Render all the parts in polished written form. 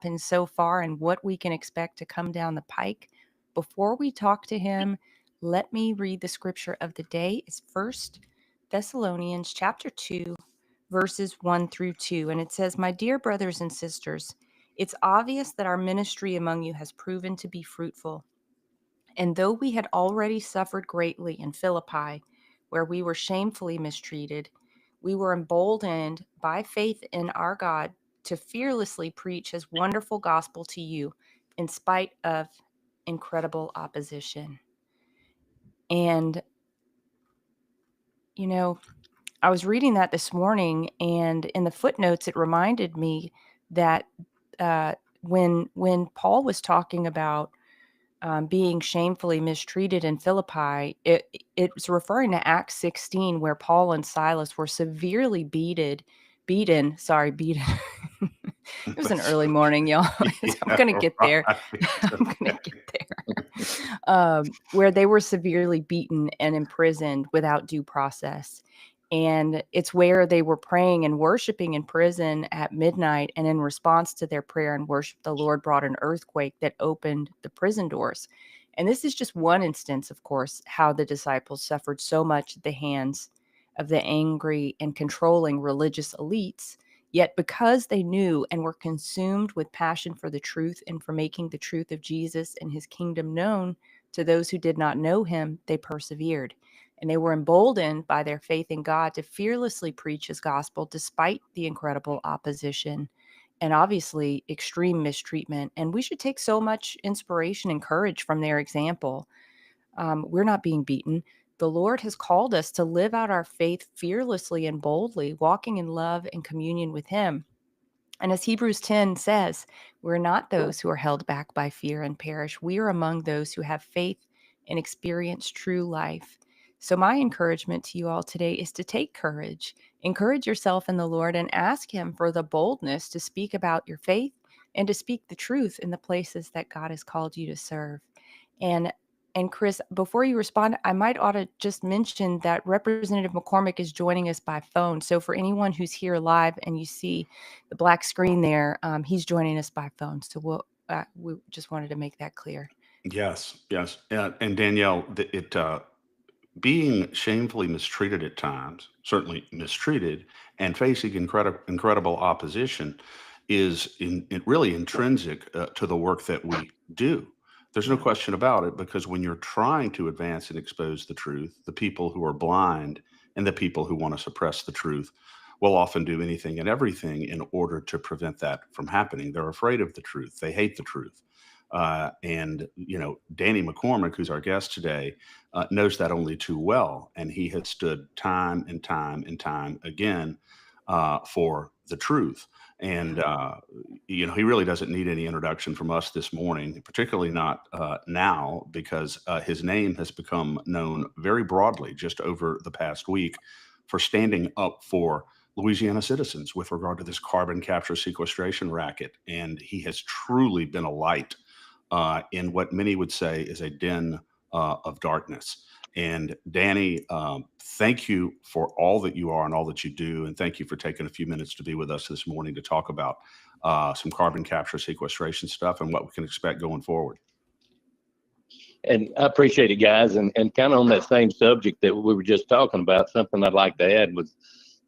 happened so far and what we can expect to come down the pike. Before we talk to him, let me read the scripture of the day. It's First Thessalonians chapter 2, verses 1 through 2. And it says, "My dear brothers and sisters, it's obvious that our ministry among you has proven to be fruitful. And though we had already suffered greatly in Philippi, where we were shamefully mistreated, we were emboldened by faith in our God to fearlessly preach his wonderful gospel to you in spite of incredible opposition." And, you know, I was reading that this morning, and in the footnotes, it reminded me that when Paul was talking about being shamefully mistreated in Philippi, it's referring to Acts 16, where Paul and Silas were severely beaten. Sorry, beaten. It was an early morning, y'all. So I'm going to get there. I'm going to get there. Where they were severely beaten and imprisoned without due process. And it's where they were praying and worshiping in prison at midnight. And in response to their prayer and worship, the Lord brought an earthquake that opened the prison doors. And this is just one instance, of course, how the disciples suffered so much at the hands of the angry and controlling religious elites. Yet because they knew and were consumed with passion for the truth and for making the truth of Jesus and his kingdom known to those who did not know him, they persevered. And they were emboldened by their faith in God to fearlessly preach his gospel despite the incredible opposition and obviously extreme mistreatment. And we should take so much inspiration and courage from their example. We're not being beaten. The Lord has called us to live out our faith fearlessly and boldly, walking in love and communion with him. And as Hebrews 10 says, we're not those who are held back by fear and perish. We are among those who have faith and experience true life. So my encouragement to you all today is to take courage, encourage yourself in the Lord, and ask him for the boldness to speak about your faith and to speak the truth in the places that God has called you to serve. And Chris, before you respond, I might ought to just mention that Representative McCormick is joining us by phone. So for anyone who's here live and you see the black screen there, he's joining us by phone. So we just wanted to make that clear. Yes, yes. And Danielle, being shamefully mistreated at times, certainly mistreated, and facing incredible opposition is really intrinsic to the work that we do. There's no question about it, because when you're trying to advance and expose the truth, the people who are blind and the people who want to suppress the truth will often do anything and everything in order to prevent that from happening. They're afraid of the truth. They hate the truth. And Danny McCormick, who's our guest today, knows that only too well. And he has stood time and time and time again for the truth. And, he really doesn't need any introduction from us this morning, particularly not now, because his name has become known very broadly just over the past week for standing up for Louisiana citizens with regard to this carbon capture sequestration racket. And he has truly been a light in what many would say is a den of darkness. And Danny, thank you for all that you are and all that you do. And thank you for taking a few minutes to be with us this morning to talk about some carbon capture sequestration stuff and what we can expect going forward. And I appreciate it, guys. And kind of on that same subject that we were just talking about, something I'd like to add was,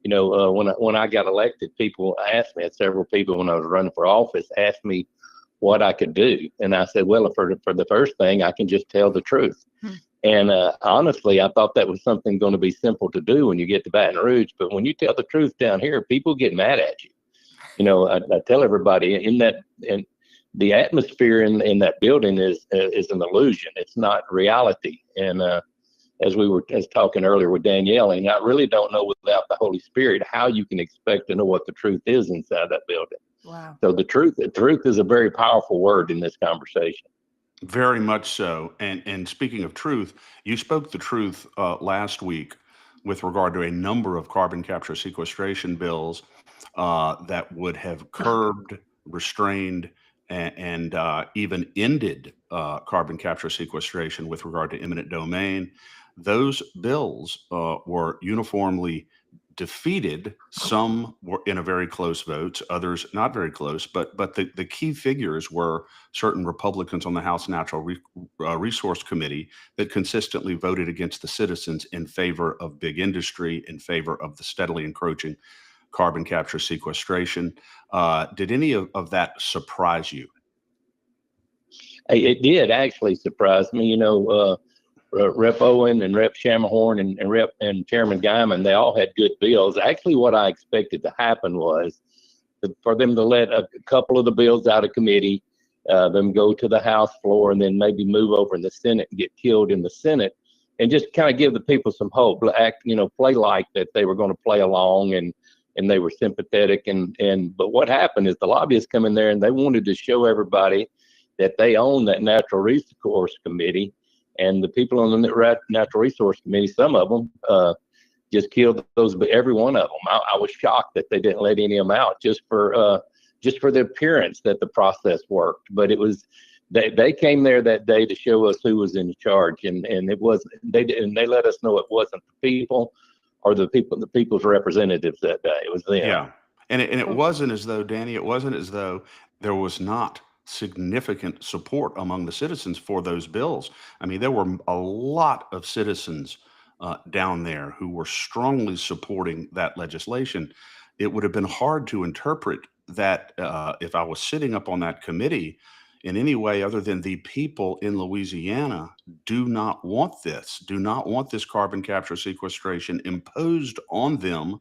when I got elected, people asked me, several people when I was running for office asked me what I could do. And I said, well, for the first thing, I can just tell the truth. And honestly, I thought that was something going to be simple to do when you get to Baton Rouge. But when you tell the truth down here, people get mad at you. I tell everybody and the atmosphere in that building is an illusion. It's not reality. And as we were talking earlier with Danielle, and I really don't know without the Holy Spirit how you can expect to know what the truth is inside that building. Wow. So the truth is a very powerful word in this conversation. Very much so. And speaking of truth, you spoke the truth last week with regard to a number of carbon capture sequestration bills that would have curbed, restrained, and even ended carbon capture sequestration with regard to eminent domain. Those bills were uniformly defeated. Some were in a very close votes, others not very close. But the key figures were certain Republicans on the House Natural Resource Committee that consistently voted against the citizens in favor of big industry, in favor of the steadily encroaching carbon capture sequestration. Did any of that surprise you? It did actually surprise me. Rep Owen and Rep Shamahorn and Chairman Guyman, they all had good bills. Actually, what I expected to happen was for them to let a couple of the bills out of committee, them go to the House floor, and then maybe move over in the Senate and get killed in the Senate, and just kind of give the people some hope. Play like that they were going to play along and they were sympathetic. But what happened is the lobbyists come in there and they wanted to show everybody that they own that Natural Resource Committee. And the people on the Natural Resource Committee, some of them just killed every one of them. I was shocked that they didn't let any of them out just for the appearance that the process worked. But it was they came there that day to show us who was in charge, and it was they let us know it wasn't the people or the people's representatives that day. It was them. Yeah, and it wasn't as though, Danny, it wasn't as though there was not significant support among the citizens for those bills. I mean, there were a lot of citizens down there who were strongly supporting that legislation. It would have been hard to interpret that if I was sitting up on that committee in any way other than the people in Louisiana do not want this carbon capture sequestration imposed on them.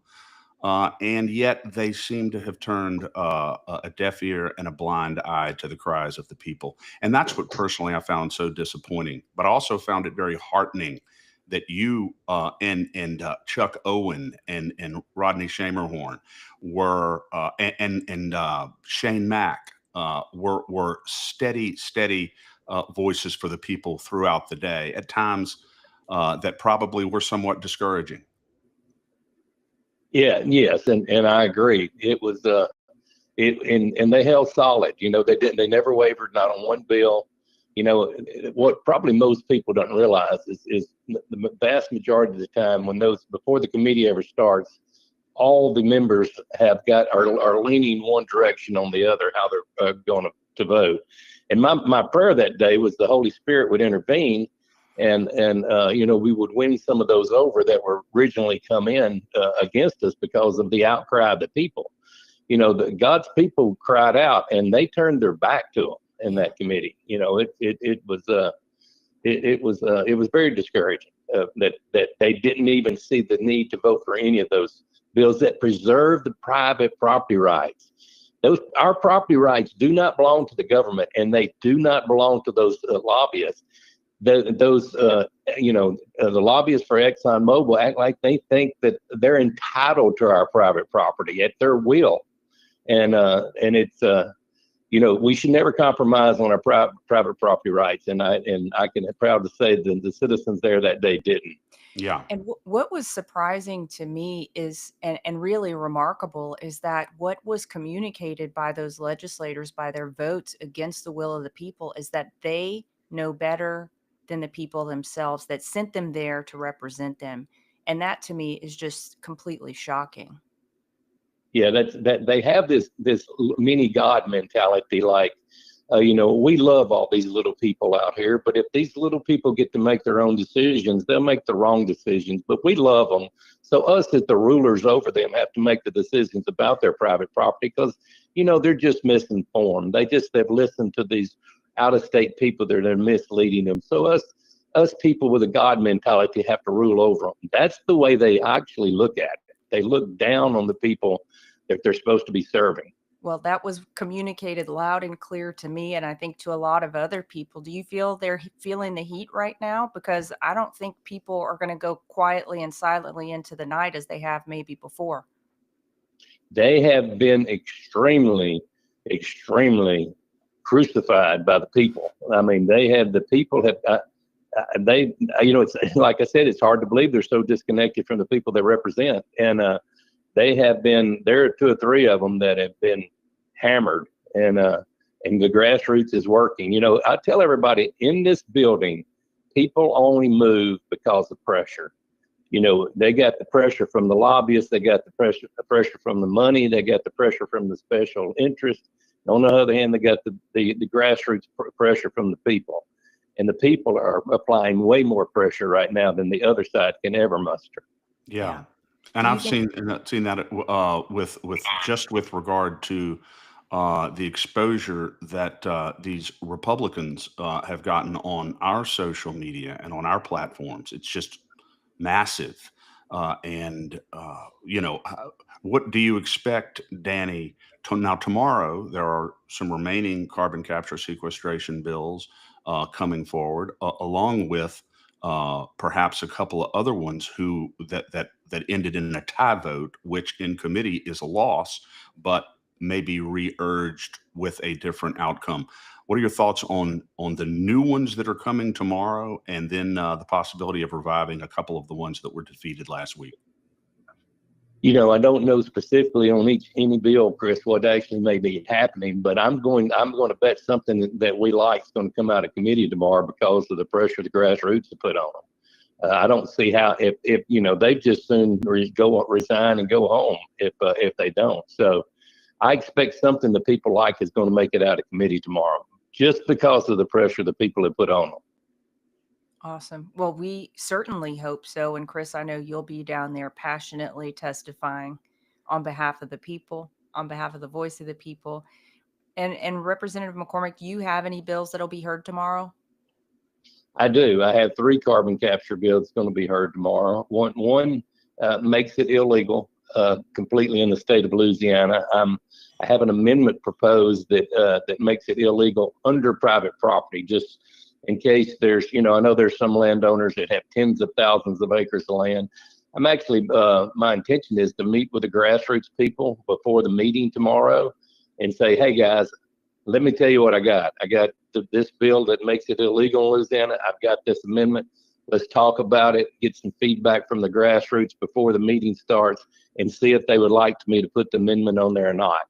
And yet they seem to have turned a deaf ear and a blind eye to the cries of the people. And that's what personally I found so disappointing. But I also found it very heartening that you and Chuck Owen and Rodney Shamahorn were and Shane Mack were steady voices for the people throughout the day. At times that probably were somewhat discouraging. Yes, and I agree. It was and they held solid. They never wavered, not on one bill. What probably most people don't realize is the vast majority of the time before the committee ever starts, all the members are leaning one direction on the other, how they're going to vote. And my prayer that day was the Holy Spirit would intervene. And we would win some of those over that were originally come in against us because of the outcry of the people. God's people cried out and they turned their back to them in that committee. It was very discouraging that they didn't even see the need to vote for any of those bills that preserve the private property rights. Our property rights do not belong to the government, and they do not belong to those lobbyists. The lobbyists for ExxonMobil act like they think that they're entitled to our private property at their will, and it's we should never compromise on our private property rights, and I can proud to say that the citizens there that day didn't. Yeah. And what was surprising to me is, and really remarkable, is that what was communicated by those legislators by their votes against the will of the people is that they know better than the people themselves that sent them there to represent them. And that to me is just completely shocking. Yeah, that they have this mini God mentality, like, we love all these little people out here, but if these little people get to make their own decisions, they'll make the wrong decisions, but we love them. So us as the rulers over them have to make the decisions about their private property because, they're just misinformed. They just have listened to these out-of-state people that are misleading them. So us people with a God mentality have to rule over them. That's the way they actually look at it. They look down on the people that they're supposed to be serving. Well, that was communicated loud and clear to me, and I think to a lot of other people. Do you feel they're feeling the heat right now? Because I don't think people are going to go quietly and silently into the night as they have maybe before. They have been extremely, extremely crucified by the people. I mean, the people have, it's like I said, it's hard to believe they're so disconnected from the people they represent. And there are two or three of them that have been hammered, and the grassroots is working. I tell everybody in this building, people only move because of pressure. They got the pressure from the lobbyists, they got the pressure from the money, they got the pressure from the special interest. On the other hand, they got the grassroots pressure from the people. And the people are applying way more pressure right now than the other side can ever muster. Yeah. And Do you I've think- seen that with regard to the exposure that these Republicans have gotten on our social media and on our platforms. It's just massive. What do you expect, Danny? Now, tomorrow there are some remaining carbon capture sequestration bills coming forward, along with perhaps a couple of other ones that ended in a tie vote, which in committee is a loss, but may be re-urged with a different outcome. What are your thoughts on the new ones that are coming tomorrow, and then the possibility of reviving a couple of the ones that were defeated last week? I don't know specifically on any bill, Chris, what actually may be happening, but I'm going to bet something that we like is going to come out of committee tomorrow because of the pressure the grassroots have put on them. I don't see how if they just soon resign and go home if they don't. So I expect something the people like is going to make it out of committee tomorrow, just because of the pressure the people have put on them. Awesome. Well, we certainly hope so. And Chris, I know you'll be down there passionately testifying on behalf of the people, on behalf of the voice of the people. And Representative McCormick, you have any bills that'll be heard tomorrow? I do. I have 3 carbon capture bills going to be heard tomorrow. One makes it illegal completely in the state of Louisiana. I have an amendment proposed that makes it illegal under private property, just in case there's, I know there's some landowners that have tens of thousands of acres of land. I'm actually, my intention is to meet with the grassroots people before the meeting tomorrow and say, hey guys, let me tell you what I got. I got this bill that makes it illegal in Louisiana. I've got this amendment. Let's talk about it, get some feedback from the grassroots before the meeting starts, and see if they would like me to put the amendment on there or not.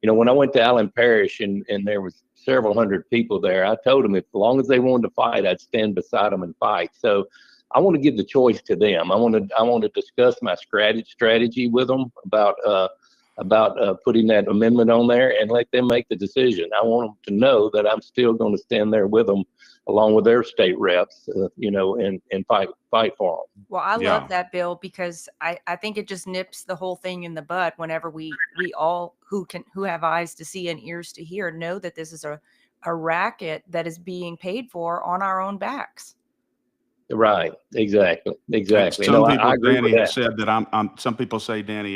When I went to Allen Parish and there was several hundred people there, I told them as long as they wanted to fight, I'd stand beside them and fight. So I want to give the choice to them. I want to discuss my strategy with them about putting that amendment on there and let them make the decision. I want them to know that I'm still going to stand there with them, along with their state reps, and fight for them. Well, I Yeah. love that bill because I think it just nips the whole thing in the bud whenever we all who have eyes to see and ears to hear know that this is a racket that is being paid for on our own backs. Right. Exactly. Some people, I agree with Danny, that. said that some people say, Danny,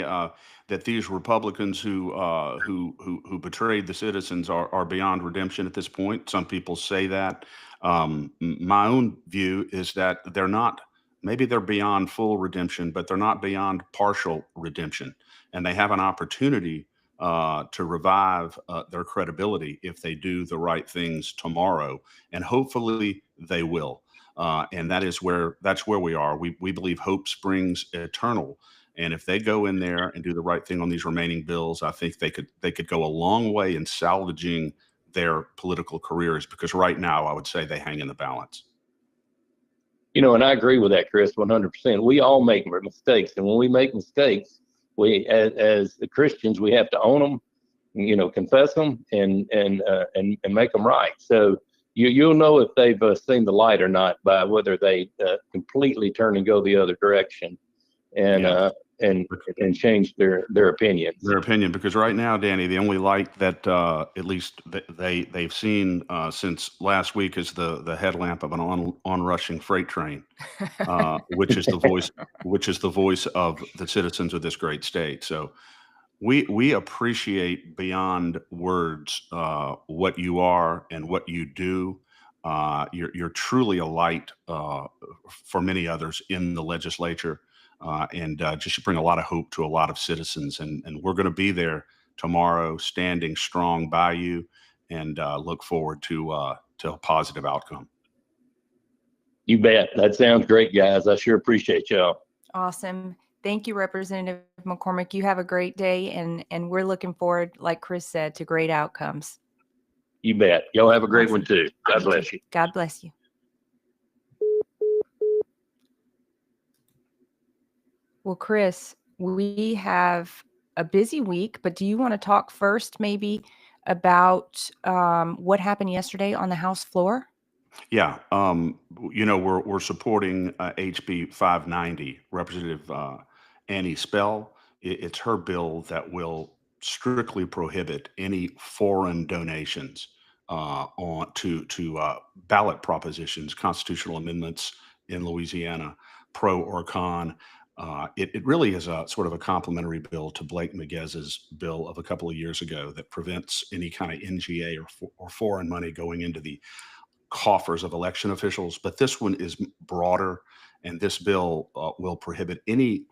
that these Republicans who betrayed the citizens are beyond redemption at this point. Some people say that. My own view is that they're not. Maybe they're beyond full redemption, but they're not beyond partial redemption, and they have an opportunity to revive their credibility if they do the right things tomorrow, and hopefully they will. And that's where we are. We believe hope springs eternal. And if they go in there and do the right thing on these remaining bills, I think they could go a long way in salvaging their political careers, because right now I would say they hang in the balance. And I agree with that, Chris, 100%. We all make mistakes, and when we make mistakes, we as Christians, we have to own them, confess them, and make them right. So you'll know if they've seen the light or not by whether they completely turn and go the other direction, and change their opinions. Their opinion, because right now, Danny, the only light that at least they've seen since last week is the headlamp of an onrushing freight train, which is the voice of the citizens of this great state. So we appreciate beyond words what you are and what you do. You're truly a light for many others in the legislature. And just to bring a lot of hope to a lot of citizens. And we're going to be there tomorrow, standing strong by you, and look forward to a positive outcome. You bet. That sounds great, guys. I sure appreciate y'all. Awesome. Thank you, Representative McCormick. You have a great day, and we're looking forward, like Chris said, to great outcomes. You bet. Y'all have a great Awesome. one too. God bless you. God bless you. Well, Chris, we have a busy week, but do you want to talk first maybe about what happened yesterday on the House floor? Yeah, we're supporting HB 590, Representative Annie Spell. It's her bill that will strictly prohibit any foreign donations on to ballot propositions, constitutional amendments in Louisiana, pro or con. It really is a sort of a complementary bill to Blake Miguez's bill of a couple of years ago that prevents any kind of NGA or foreign money going into the coffers of election officials, but this one is broader, and this bill will prohibit any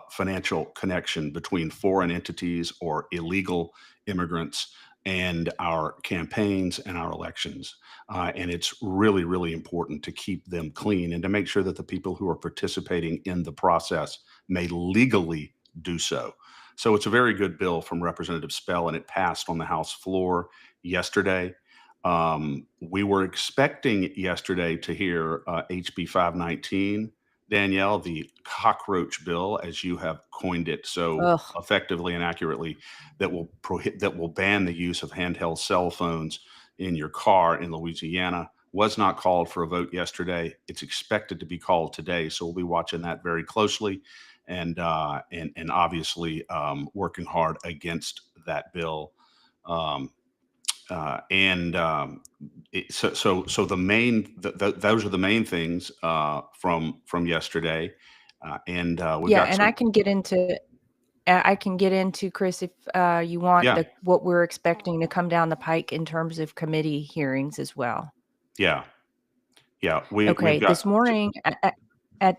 financial connection between foreign entities or illegal immigrants and our campaigns and our elections. And it's really, really important to keep them clean and to make sure that the people who are participating in the process may legally do so. So it's a very good bill from Representative Spell, and it passed on the House floor yesterday. We were expecting yesterday to hear HB 519, Danielle, the cockroach bill, as you have coined it so Ugh. effectively and accurately, that will ban the use of handheld cell phones in your car in Louisiana. Was not called for a vote yesterday. It's expected to be called today, so we'll be watching that very closely, and obviously working hard against that bill. Um, and so the main those are the main things from yesterday, and we've Yeah, got and some. I can get into Chris if you want Yeah, what we're expecting to come down the pike in terms of committee hearings as well. yeah, yeah. We've Okay, got. this morning at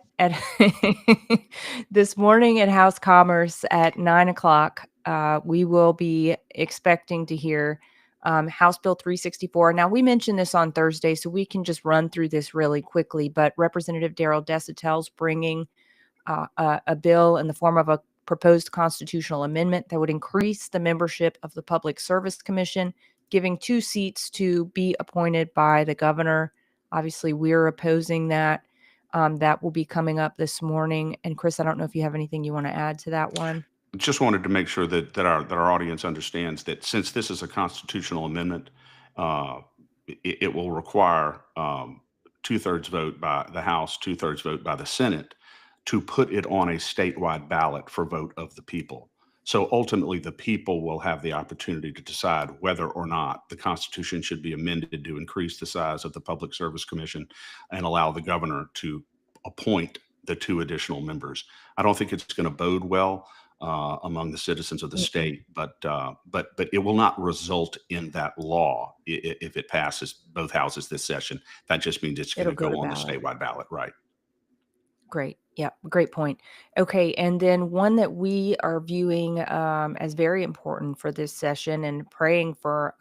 this morning at House Commerce at 9 o'clock, we will be expecting to hear House Bill 364. Now, we mentioned this on Thursday, so we can just run through this really quickly. But Representative Daryl Desautel's bringing a bill in the form of a proposed constitutional amendment that would increase the membership of the Public Service Commission, giving 2 seats to be appointed by the governor. Obviously, we're opposing that. That will be coming up this morning. And Chris, I don't know if you have anything you want to add to that one. Just wanted to make sure that our audience understands that since this is a constitutional amendment, uh, it will require 2/3 vote by the House, 2/3 vote by the Senate to put it on a statewide ballot for vote of the people. So ultimately, the people will have the opportunity to decide whether or not the Constitution should be amended to increase the size of the Public Service Commission and allow the governor to appoint the 2 additional members. I don't think it's going to bode well among the citizens of the Mm-mm. state, but it will not result in that law if it passes both houses this session. That just means it's going It'll to go to go on the ballot. statewide ballot, right? Great. Yeah, great point. Okay, and then one that we are viewing as very important for this session and praying for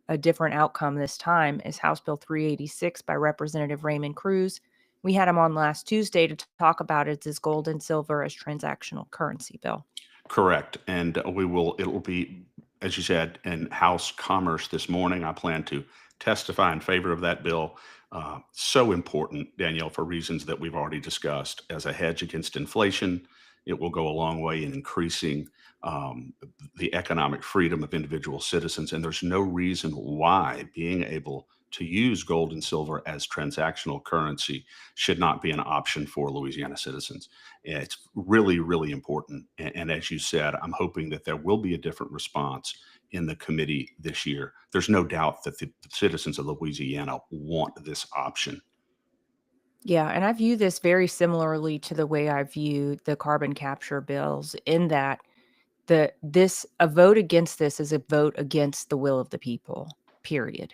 a different outcome this time is House Bill 386 by Representative Raymond Cruz. We had him on last Tuesday to talk about it as gold and silver as transactional currency bill. Correct. And it will be, as you said, in House Commerce this morning. I plan to testify in favor of that bill. So important, Danielle, for reasons that we've already discussed. As a hedge against inflation, it will go a long way in increasing um, the economic freedom of individual citizens. And there's no reason why being able to use gold and silver as transactional currency should not be an option for Louisiana citizens. It's really, really important. And as you said, I'm hoping that there will be a different response in the committee this year. There's no doubt that the citizens of Louisiana want this option. Yeah, and I view this very similarly to the way I view the carbon capture bills in that a vote against this is a vote against the will of the people, period.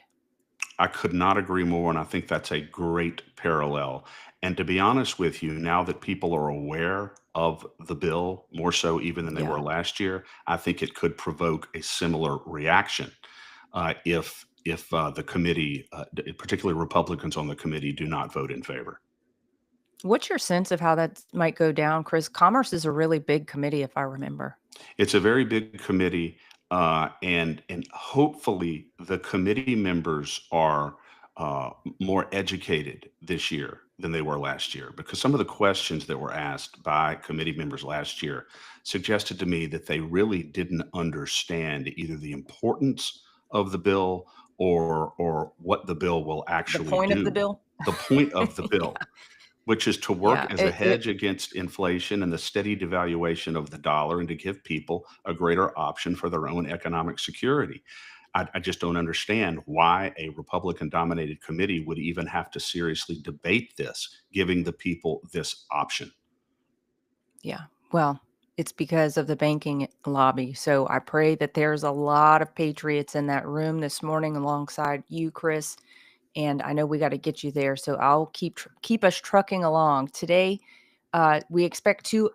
I could not agree more, and I think that's a great parallel. And to be honest with you, now that people are aware of the bill, more so even than they were Yeah. last year, I think it could provoke a similar reaction if the committee, particularly Republicans on the committee, do not vote in favor. What's your sense of how that might go down, Chris? Commerce is a really big committee, if I remember. It's a very big committee, and hopefully the committee members are more educated this year than they were last year, because some of the questions that were asked by committee members last year suggested to me that they really didn't understand either the importance of the bill or what the bill will The actually point of the do. bill. The point of the Yeah. bill, which is to Yeah. work as a hedge against inflation and the steady devaluation of the dollar and to give people a greater option for their own economic security. I just don't understand why a Republican dominated committee would even have to seriously debate this, giving the people this option. Yeah. Well, it's because of the banking lobby. So I pray that there's a lot of patriots in that room this morning alongside you, Chris. And I know we got to get you there. So I'll keep us trucking along today. We expect two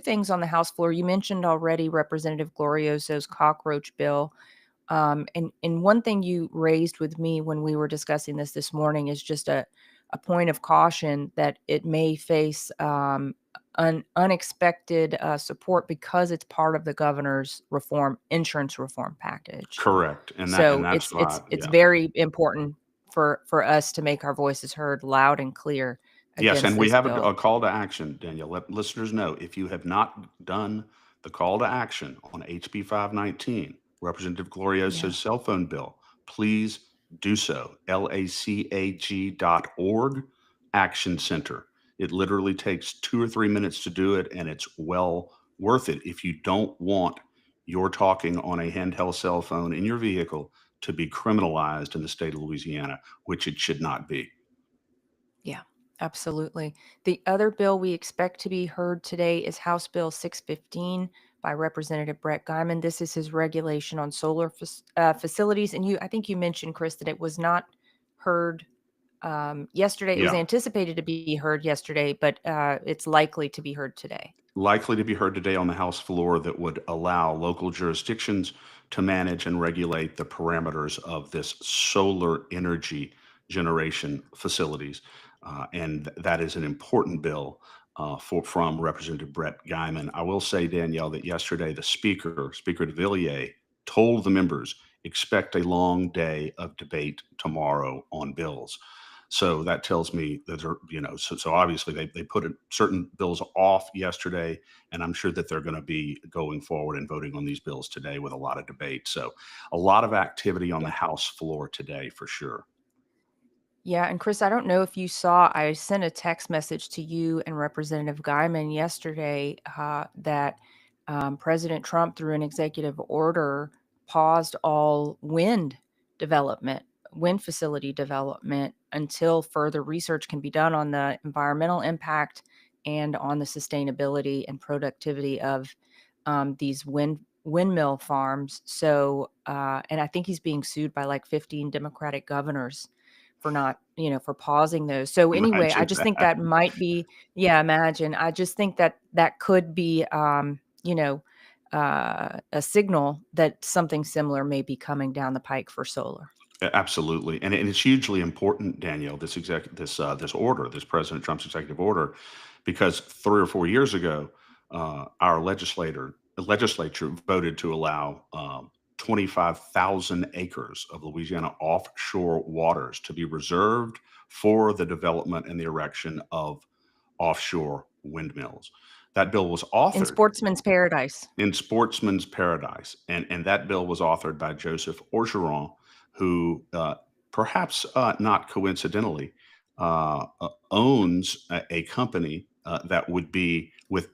things on the House floor. You mentioned already Representative Glorioso's cockroach bill. And one thing you raised with me when we were discussing this morning is just a point of caution that it may face unexpected support because it's part of the governor's insurance reform package. Correct. And So that's why, it's yeah. very important for us to make our voices heard loud and clear Yes, against and we this have bill. a call to action, Danielle. Let listeners know, if you have not done the call to action on HB 519, Representative Glorioso's Yeah. cell phone bill, please do so. LACAG.org Action Center. It literally takes 2 or 3 minutes to do it, and it's well worth it if you don't want your talking on a handheld cell phone in your vehicle to be criminalized in the state of Louisiana, which it should not be. Yeah, absolutely. The other bill we expect to be heard today is House Bill 615 by Representative Brett Guyman. This is his regulation on solar facilities. And I think you mentioned, Chris, that it was not heard yesterday. It was Yeah. anticipated to be heard yesterday, but it's likely to be heard today. Likely to be heard today on the House floor, that would allow local jurisdictions to manage and regulate the parameters of this solar energy generation facilities. And that is an important bill from Representative Brett Guyman. I will say, Danielle, that yesterday the Speaker de Villiers, told the members, expect a long day of debate tomorrow on bills. So that tells me that so obviously they put certain bills off yesterday, and I'm sure that they're going to be going forward and voting on these bills today with a lot of debate. So a lot of activity on the House floor today for sure. Yeah, and Chris, I don't know if you saw, I sent a text message to you and Representative Guyman yesterday that President Trump, through an executive order, paused all wind facility development until further research can be done on the environmental impact and on the sustainability and productivity of these windmill farms. So, and I think he's being sued by like 15 Democratic governors for not, for pausing those. So anyway, I Imagine just think that. that might be, yeah, imagine. I just think that could be, a signal that something similar may be coming down the pike for solar. Absolutely, and it's hugely important, Danielle. This order, this President Trump's executive order, because 3 or 4 years ago, our legislature voted to allow 25,000 acres of Louisiana offshore waters to be reserved for the development and the erection of offshore windmills. That bill was In authored Sportsman's Paradise. in Sportsman's Paradise, and that bill was authored by Joseph Orgeron, who perhaps not coincidentally owns a company that would be with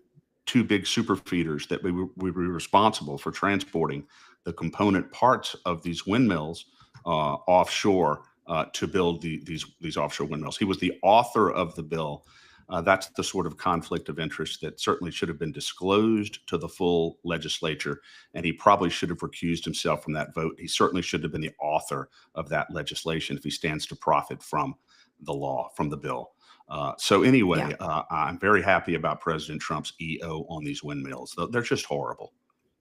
two big super feeders that would be responsible for transporting the component parts of these windmills offshore to build these offshore windmills. He was the author of the bill. That's the sort of conflict of interest that certainly should have been disclosed to the full legislature, and he probably should have recused himself from that vote. He certainly should have been the author of that legislation if he stands to profit from the law, from the bill. So anyway, I'm very happy about President Trump's EO on these windmills. They're just horrible.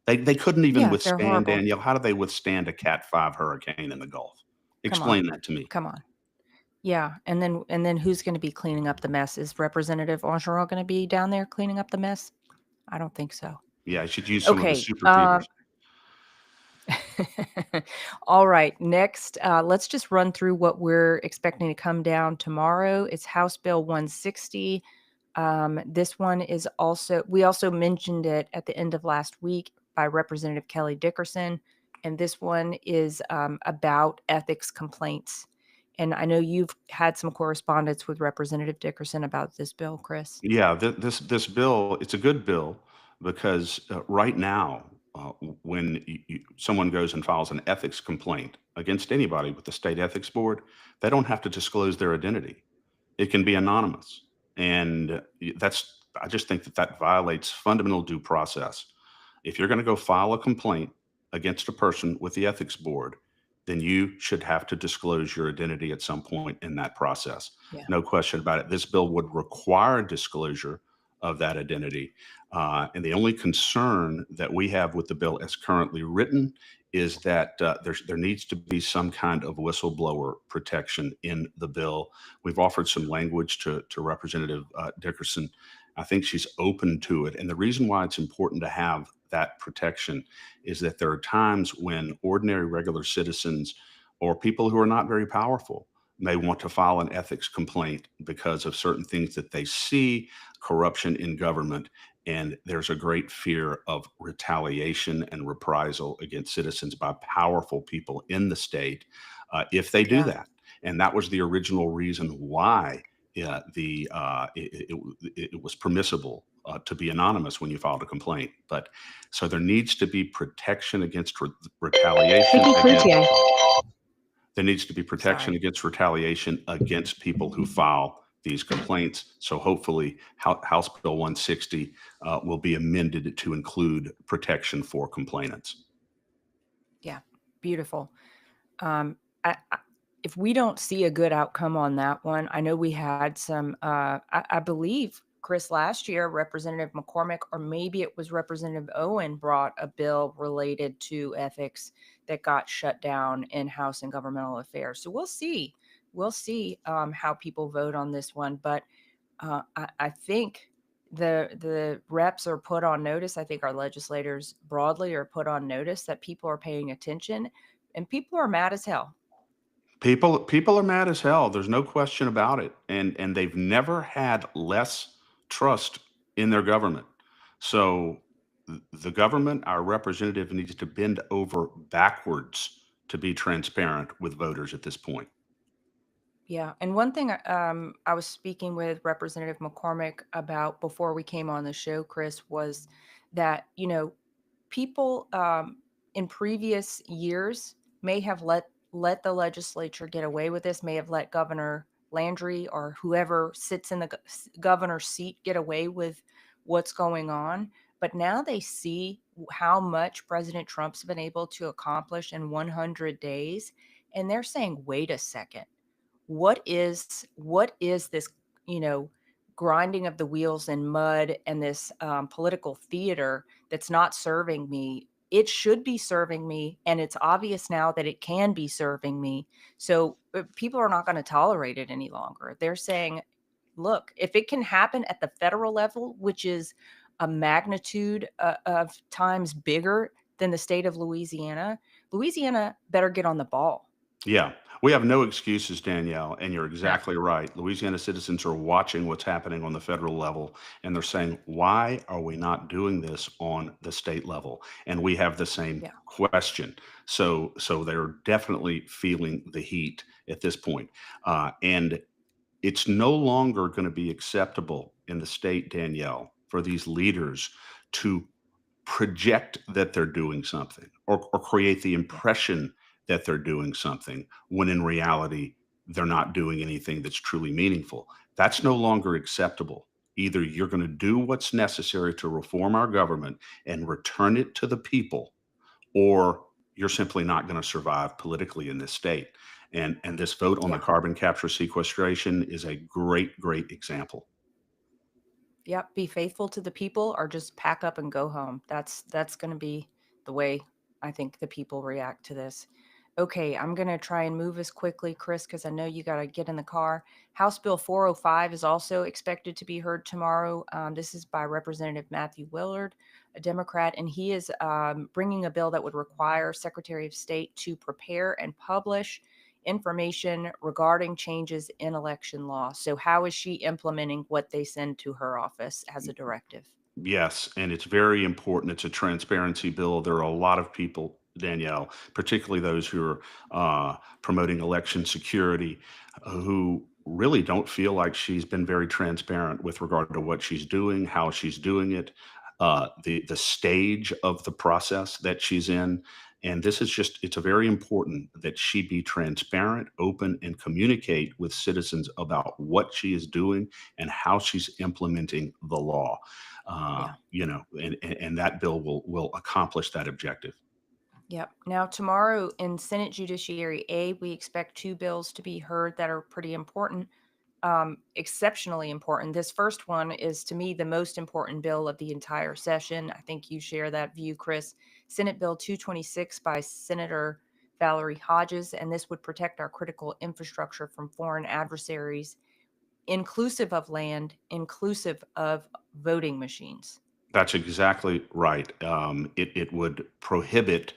They couldn't even Yeah, they're withstand, horrible. Danielle. How do they withstand a Cat 5 hurricane in the Gulf? Come on. Explain that to me. Come on. Yeah, and then who's going to be cleaning up the mess? Is Representative Orgeron going to be down there cleaning up the mess? I don't think so. Yeah, I should use some of the Okay. super feeders. All right. Next, let's just run through what we're expecting to come down tomorrow. It's House Bill 160. This one is also, we also mentioned it at the end of last week by Representative Kelly Dickerson. And this one is about ethics complaints. And I know you've had some correspondence with Representative Dickerson about this bill, Chris. Yeah, this bill, it's a good bill because right now, when someone goes and files an ethics complaint against anybody with the state ethics board, they don't have to disclose their identity. It can be anonymous, and I just think that violates fundamental due process. If you're going to go file a complaint against a person with the ethics board, then you should have to disclose your identity at some point in that process. Yeah. No question about it. This bill would require disclosure of that identity. And the only concern that we have with the bill as currently written is that there needs to be some kind of whistleblower protection in the bill. We've offered some language to Representative Dickerson. I think she's open to it. And the reason why it's important to have that protection is that there are times when ordinary, regular citizens or people who are not very powerful may want to file an ethics complaint because of certain things that they see, corruption in government, and there's a great fear of retaliation and reprisal against citizens by powerful people in the state if they do Yeah. that. And that was the original reason why it was permissible to be anonymous when you filed a complaint. But so there needs to be protection against retaliation. There needs to be protection against retaliation against people who file these complaints. So hopefully House Bill 160 will be amended to include protection for complainants. Yeah, beautiful. If we don't see a good outcome on that one, I know we had some, I believe, Chris, last year, Representative McCormick, or maybe it was Representative Owen, brought a bill related to ethics that got shut down in House and Governmental Affairs. So we'll see. We'll see how people vote on this one. But I think the reps are put on notice. I think our legislators broadly are put on notice that people are paying attention, and people are mad as hell. People are mad as hell. There's no question about it. And they've never had less trust in their government. So the government, our representative, needs to bend over backwards to be transparent with voters at this point. Yeah. And one thing I was speaking with Representative McCormick about before we came on the show, Chris, was that, people in previous years may have let the legislature get away with this, may have let Governor Landry or whoever sits in the governor's seat get away with what's going on. But now they see how much President Trump's been able to accomplish in 100 days. And they're saying, wait a second, what is this, grinding of the wheels in mud and this political theater that's not serving me? It should be serving me, and it's obvious now that it can be serving me. So people are not going to tolerate it any longer. They're saying, look, if it can happen at the federal level, which is a magnitude of times bigger than the state of Louisiana better get on the ball. Yeah, we have no excuses, Danielle, and you're exactly right. Louisiana citizens are watching what's happening on the federal level, and they're saying, why are we not doing this on the state level? And we have the same question. So they're definitely feeling the heat at this point. And it's no longer going to be acceptable in the state, Danielle, for these leaders to project that they're doing something or create the impression that they're doing something when in reality they're not doing anything that's truly meaningful. That's no longer acceptable. Either you're going to do what's necessary to reform our government and return it to the people, or you're simply not going to survive politically in this state. And this vote on the carbon capture sequestration is a great example. Yep. Be faithful to the people or just pack up and go home. That's going to be the way I think the people react to this. Okay, I'm going to try and move as quickly, Chris, because I know you got to get in the car. House Bill 405 is also expected to be heard tomorrow. This is by Representative Matthew Willard. a Democrat, and he is bringing a bill that would require Secretary of State to prepare and publish information regarding changes in election law. So how is she implementing what they send to her office as a directive? Yes, and it's very important. It's a transparency bill. There are a lot of people, Danielle, particularly those who are promoting election security, who really don't feel like she's been very transparent with regard to what she's doing, how she's doing it, the stage of the process that she's in. And this is just, it's a very important that she be transparent, open, and communicate with citizens about what she is doing and how she's implementing the law. Yeah. And that bill will accomplish that objective. Yep. Now, tomorrow in Senate Judiciary A, we expect two bills to be heard that are pretty important, exceptionally important. This first one is, to me, the most important bill of the entire session. I think you share that view, Chris. Senate Bill 226 by Senator Valerie Hodges, and this would protect our critical infrastructure from foreign adversaries, inclusive of land, inclusive of voting machines. That's exactly right. It would prohibit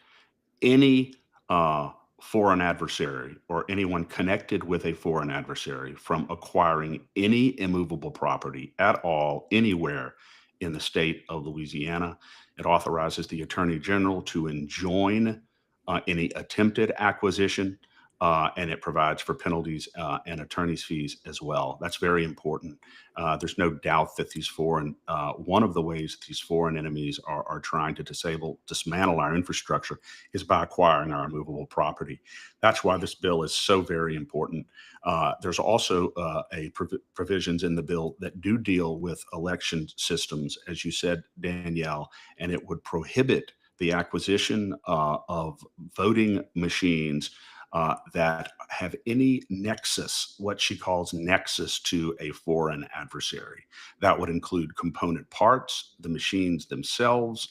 any foreign adversary or anyone connected with a foreign adversary from acquiring any immovable property at all, anywhere in the state of Louisiana. It authorizes the Attorney General to enjoin any attempted acquisition, and it provides for penalties and attorney's fees as well. That's very important. There's no doubt that one of the ways these foreign enemies are trying to dismantle our infrastructure is by acquiring our immovable property. That's why this bill is so very important. There's also provisions in the bill that do deal with election systems, as you said, Danielle, and it would prohibit the acquisition of voting machines that have any nexus, what she calls nexus, to a foreign adversary. That would include component parts, the machines themselves.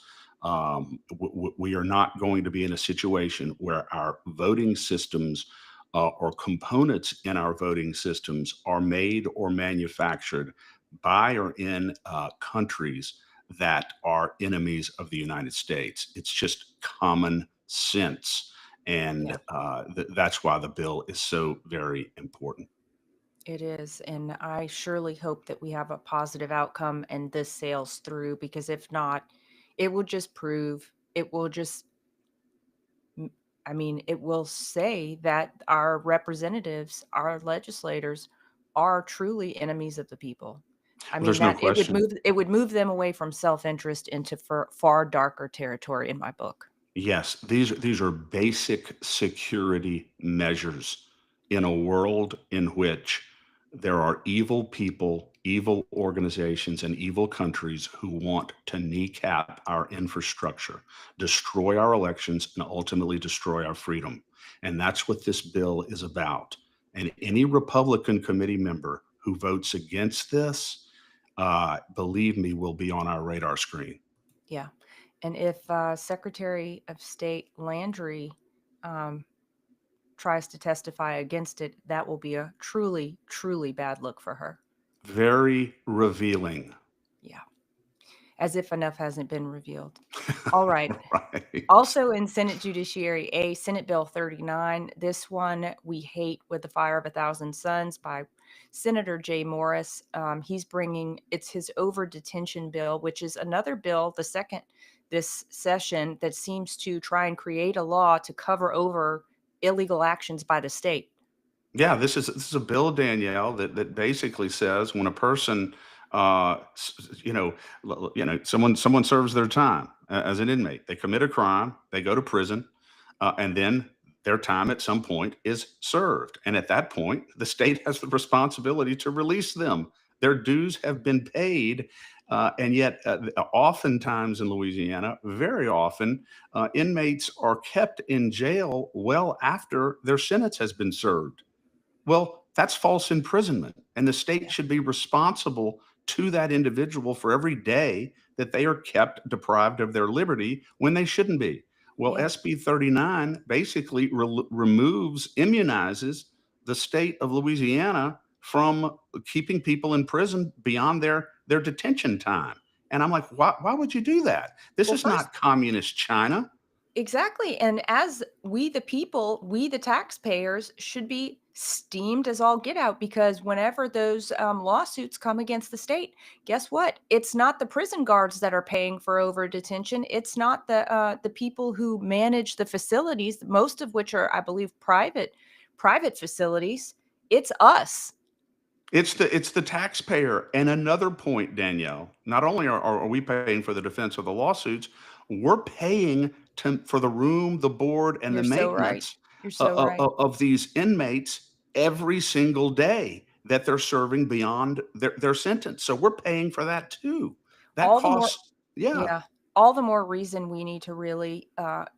We are not going to be in a situation where our voting systems or components in our voting systems are made or manufactured by or in countries that are enemies of the United States. It's just common sense. And that's why the bill is so very important. It is. And I surely hope that we have a positive outcome and this sails through, because if not, it will just prove, it will just, it will say that our representatives, our legislators are truly enemies of the people. There's no question. It would move them away from self-interest into far darker territory in my book. Yes, these are basic security measures in a world in which there are evil people, evil organizations, and evil countries who want to kneecap our infrastructure, destroy our elections, and ultimately destroy our freedom. And that's what this bill is about. And any Republican committee member who votes against this, believe me, will be on our radar screen. Yeah. And if Secretary of State Landry tries to testify against it, that will be a truly, truly bad look for her. Very revealing. Yeah. As if enough hasn't been revealed. All right. Right. Also in Senate Judiciary A, Senate Bill 39. This one we hate with the fire of 1,000 suns by Senator Jay Morris. He's bringing, it's his over detention bill, which is another bill, the second this session, that seems to try and create a law to cover over illegal actions by the state. Yeah, this is a bill, Danielle, that basically says when a person, someone serves their time as an inmate, they commit a crime, they go to prison, and then their time at some point is served. And at that point, the state has the responsibility to release them. Their dues have been paid. And yet, oftentimes in Louisiana, very often, inmates are kept in jail well after their sentence has been served. Well, that's false imprisonment, and the state should be responsible to that individual for every day that they are kept deprived of their liberty when they shouldn't be. Well, Yeah. SB 39 basically immunizes the state of Louisiana from keeping people in prison beyond their detention time. And I'm like, why would you do that? This Well, is first, not communist China. exactly. And as we, the people, we, the taxpayers, should be steamed as all get out, because whenever those lawsuits come against the state, guess what? It's not the prison guards that are paying for over detention. It's not the people who manage the facilities, most of which are, I believe, private facilities. It's us. It's the taxpayer. And another point, Danielle, not only are we paying for the defense of the lawsuits, we're paying for the room, the board, and the You're so right. maintenance You're so right. of these inmates every single day that they're serving beyond their sentence. So we're paying for that too. That All the more, costs, yeah. yeah, all the more reason we need to really,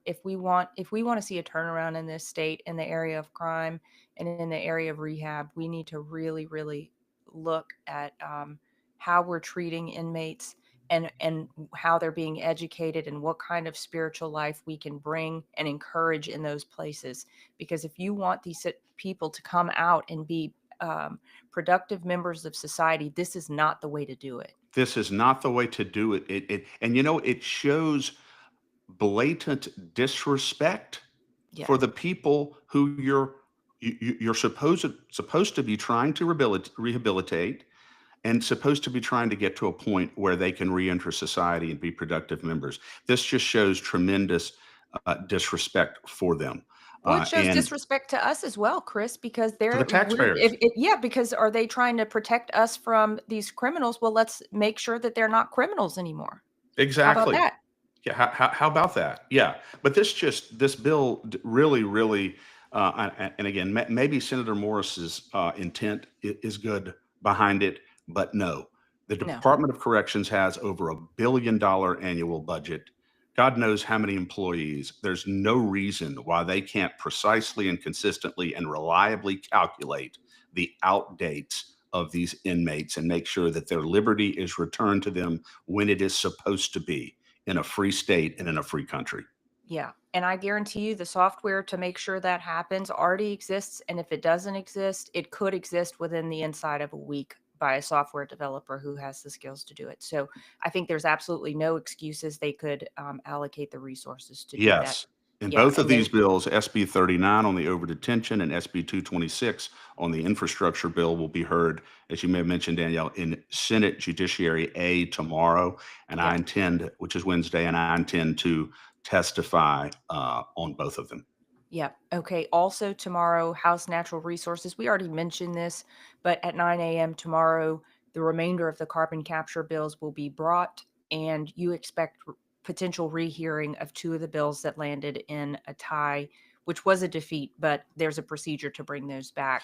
if we want to see a turnaround in this state in the area of crime and in the area of rehab, we need to really, really look at how we're treating inmates, and how they're being educated, and what kind of spiritual life we can bring and encourage in those places. Because if you want these people to come out and be productive members of society, this is not the way to do it. This is not the way to do it. And it shows blatant disrespect Yeah. for the people who you're supposed to be trying to rehabilitate, and supposed to be trying to get to a point where they can reenter society and be productive members. This just shows tremendous disrespect for them. Well, it shows And disrespect to us as well, Chris, because for the taxpayers. yeah, because are they trying to protect us from these criminals? Well, let's make sure that they're not criminals anymore. How about Exactly. that? Yeah. How about that? Yeah. But this bill really, and again, maybe Senator Morris's intent is good behind it, but no. The No. Department of Corrections has over $1 billion annual budget. God knows how many employees. There's no reason why they can't precisely and consistently and reliably calculate the outdates of these inmates and make sure that their liberty is returned to them when it is supposed to be, in a free state and in a free country. Yeah. And I guarantee you the software to make sure that happens already exists. And if it doesn't exist, it could exist within the inside of a week by a software developer who has the skills to do it. So I think there's absolutely no excuses. They could allocate the resources to do that. Yes. In Yeah. both of And then, these bills, SB 39 on the over detention and SB 226 on the infrastructure bill, will be heard, as you may have mentioned, Danielle, in Senate Judiciary A tomorrow. And I yeah. intend, which is Wednesday, and I intend to testify on both of them. Yeah. Okay. Also tomorrow, House Natural Resources. We already mentioned this, but at 9 a.m. tomorrow, the remainder of the carbon capture bills will be brought, and you expect potential rehearing of two of the bills that landed in a tie, which was a defeat, but there's a procedure to bring those back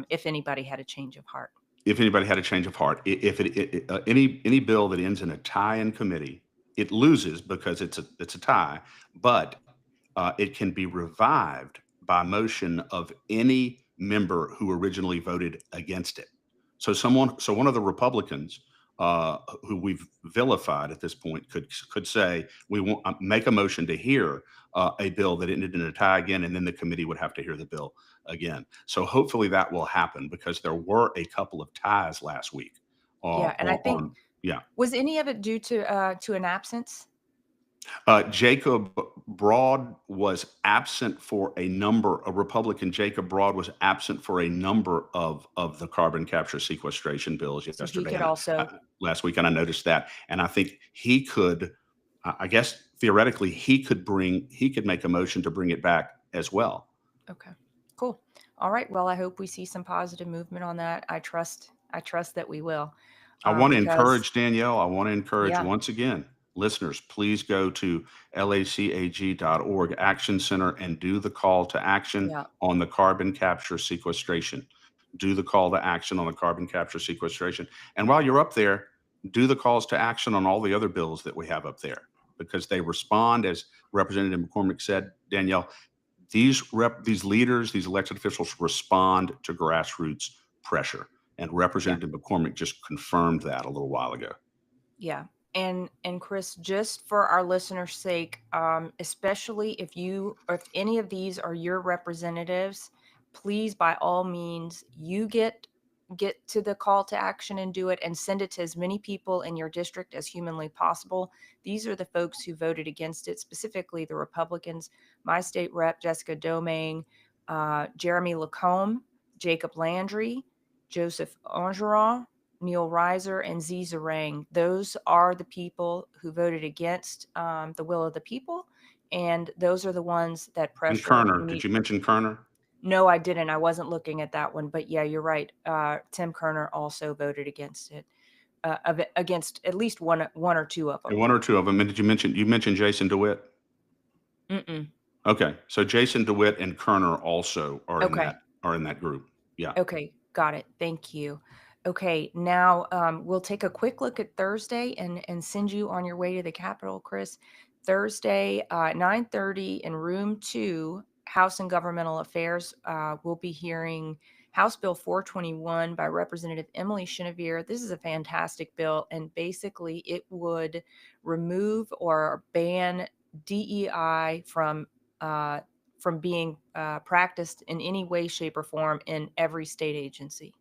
if anybody had a change of heart. If anybody had a change of heart, if any bill that ends in a tie in committee, it loses because it's a tie, but it can be revived by motion of any member who originally voted against it. So one of the Republicans who we've vilified at this point could say, we want make a motion to hear a bill that ended in a tie again, and then the committee would have to hear the bill again. So hopefully that will happen, because there were a couple of ties last week. Yeah. And I think, Yeah. was any of it due to an absence? Jacob Broad was absent for a Republican Jacob Broad was absent for a number of the carbon capture sequestration bills So he yesterday, could also, last week, and I noticed that. And I think he could, I guess theoretically, he could make a motion to bring it back as well. okay, cool. All right. Well, I hope we see some positive movement on that. I trust that we will. I want to Because, encourage, Danielle, yeah, once again, listeners, please go to lacag.org Action Center and do the call to action yeah, on the carbon capture sequestration. Do the call to action on the carbon capture sequestration. And while you're up there, do the calls to action on all the other bills that we have up there, because they respond, as Representative McCormick said, Danielle, these leaders, these elected officials respond to grassroots pressure. And yeah, Representative McCormick just confirmed that a little while ago. yeah. And Chris, just for our listeners' sake, especially if any of these are your representatives, please, by all means, you get get to the call to action and do it, and send it to as many people in your district as humanly possible. These are the folks who voted against it, specifically the Republicans. My state rep, Jessica Domingue, Jeremy Lacombe, Jacob Landry, Joseph Angeron, Neil Reiser, and Z Zarang. Those are the people who voted against the will of the people, and those are the ones that And pressure Kerner, me. did you mention Kerner? No, I didn't. I wasn't looking at that one, but yeah, you're right. Tim Kerner also voted against it, against at least one or two of And them. one or two of them. And did you mention Jason DeWitt? Mm-mm. Okay, so Jason DeWitt and Kerner also are Okay. in that group. Yeah. Okay, got it. Thank you. Okay, now we'll take a quick look at Thursday and send you on your way to the Capitol, Chris. Thursday, 9:30 in room 2, House and Governmental Affairs. We'll be hearing House Bill 421 by Representative Emily Chenevert. This is a fantastic bill, and basically it would remove or ban DEI from being practiced in any way, shape, or form in every state agency.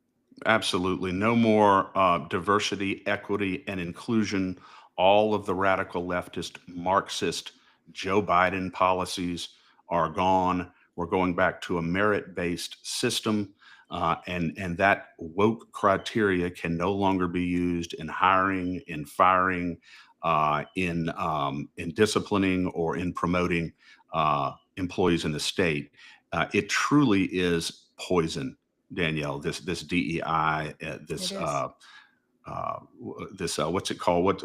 Absolutely. No more diversity, equity, and inclusion. All of the radical leftist, Marxist Joe Biden policies are gone. We're going back to a merit-based system, and that woke criteria can no longer be used in hiring, in firing, in disciplining, or in promoting employees in the state. It truly is poison, Danielle. This DEI, It is. what's it called?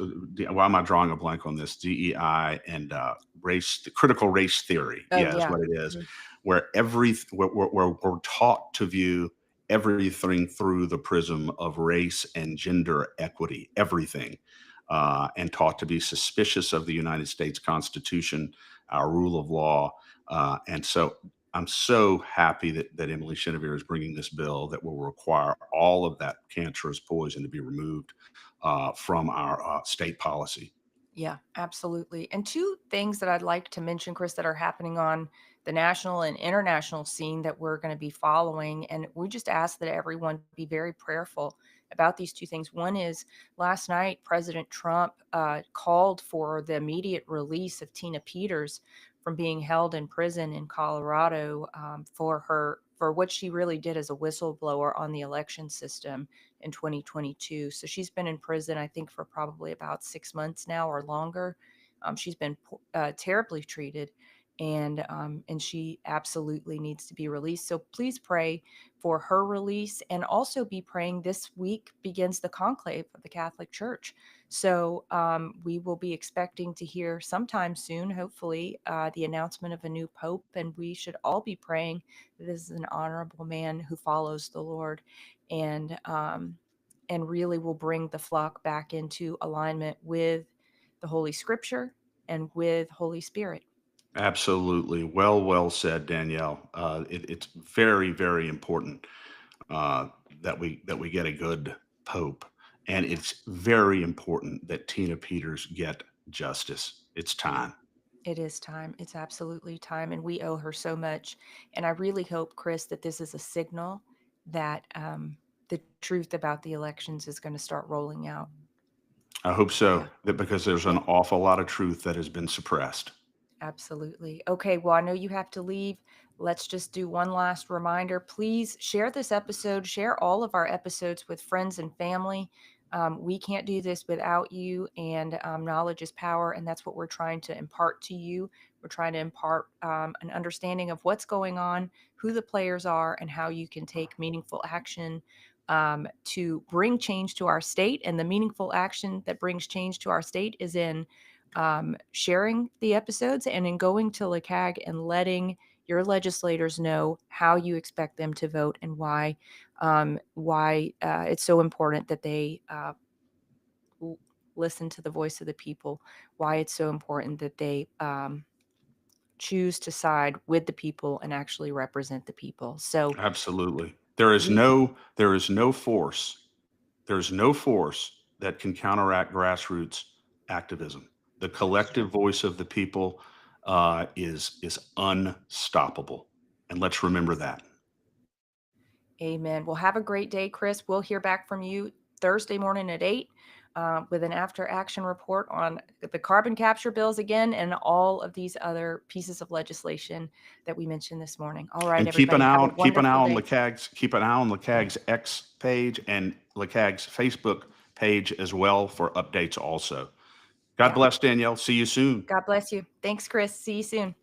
Why am I drawing a blank on this? DEI and race, critical race theory. Oh, Yeah, is yeah. what it is. Mhm. Where we're taught to view everything through the prism of race and gender equity, everything, and taught to be suspicious of the United States Constitution, our rule of law, and so I'm so happy that Emily Chenevert is bringing this bill that will require all of that cancerous poison to be removed from our state policy. Yeah, absolutely. And two things that I'd like to mention, Chris, that are happening on the national and international scene that we're going to be following. And we just ask that everyone be very prayerful about these two things. One is last night, President Trump called for the immediate release of Tina Peters from being held in prison in Colorado for what she really did as a whistleblower on the election system in 2022. So she's been in prison, I think, for probably about 6 months now or longer. She's been terribly treated, and she absolutely needs to be released. So please pray for her release, and also be praying. This week begins the conclave of the Catholic Church. So we will be expecting to hear sometime soon, hopefully, the announcement of a new pope, and we should all be praying that this is an honorable man who follows the Lord, and really will bring the flock back into alignment with the Holy Scripture and with Holy Spirit. Absolutely. Well said, Danielle. It's very, very important that we get a good pope, and it's very important that Tina Peters get justice. It's time. It is time. It's absolutely time, and we owe her so much. And I really hope, Chris, that this is a signal that the truth about the elections is going to start rolling out. I hope so, Yeah. that because there's an awful lot of truth that has been suppressed. Absolutely. Okay, well, I know you have to leave. Let's just do one last reminder. Please share this episode, share all of our episodes with friends and family. We can't do this without you, and knowledge is power, and that's what we're trying to impart to you. We're trying to impart an understanding of what's going on, who the players are, and how you can take meaningful action to bring change to our state. And the meaningful action that brings change to our state is in sharing the episodes and in going to LeCag and letting your legislators know how you expect them to vote, and why it's so important that they listen to the voice of the people, why it's so important that they choose to side with the people and actually represent the people. So Absolutely. There's no force that can counteract grassroots activism. The collective voice of the people is unstoppable, and let's remember that. Amen. Well, have a great day, Chris. We'll hear back from you Thursday morning at 8 with an after action report on the carbon capture bills again and all of these other pieces of legislation that we mentioned this morning. All right, And keep an everybody, have a eye on wonderful day. LeCag's X page and LeCag's Facebook page as well for updates also. God Yeah. bless, Danielle. See you soon. God bless you. Thanks, Chris. See you soon.